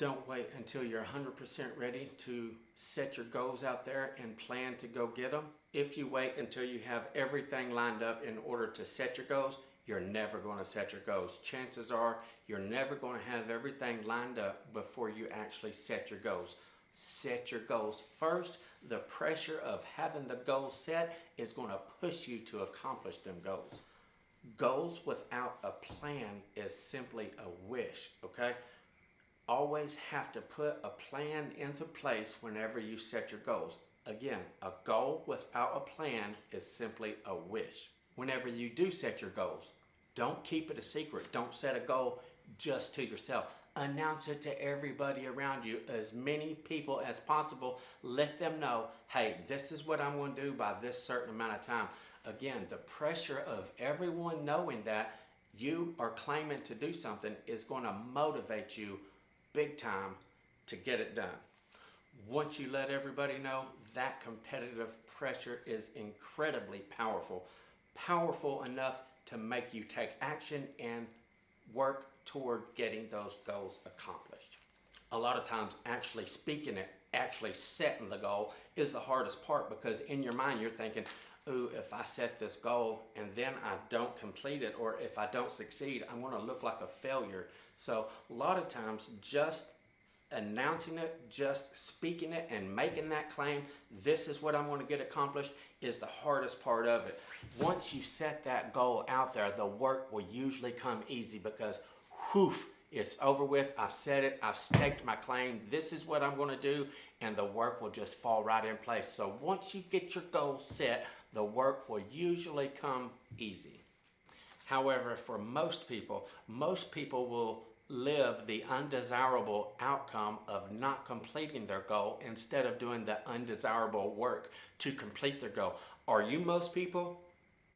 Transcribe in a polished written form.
Don't wait until you're 100% ready to set your goals out there and plan to go get them. If you wait until you have everything lined up in order to set your goals, you're never going to set your goals. Chances are you're never going to have everything lined up before you actually set your goals. Set your goals first. The pressure of having the goals set is going to push you to accomplish them goals. Goals without a plan is simply a wish, okay? Always have to put a plan into place whenever you set your goals. Again, a goal without a plan is simply a wish. Whenever you do set your goals, don't keep it a secret. Don't set a goal just to yourself. Announce it to everybody around you, as many people as possible. Let them know, hey, this is what I'm going to do by this certain amount of time. Again, the pressure of everyone knowing that you are claiming to do something is going to motivate you big time to get it done. Once you let everybody know, that competitive pressure is incredibly powerful. Powerful enough to make you take action and work toward getting those goals accomplished. A lot of times actually speaking it, actually setting the goal is the hardest part, because in your mind you're thinking, ooh, if I set this goal and then I don't complete it, or if I don't succeed, I'm going to look like a failure. So a lot of times just announcing it, just speaking it and making that claim, this is what I'm going to get accomplished, is the hardest part of it. Once you set that goal out there, the work will usually come easy, because whew, it's over with. I've said it. I've staked my claim. This is what I'm going to do, and the work will just fall right in place. So once you get your goal set, the work will usually come easy. However, for most people will live the undesirable outcome of not completing their goal instead of doing the undesirable work to complete their goal. Are you most people?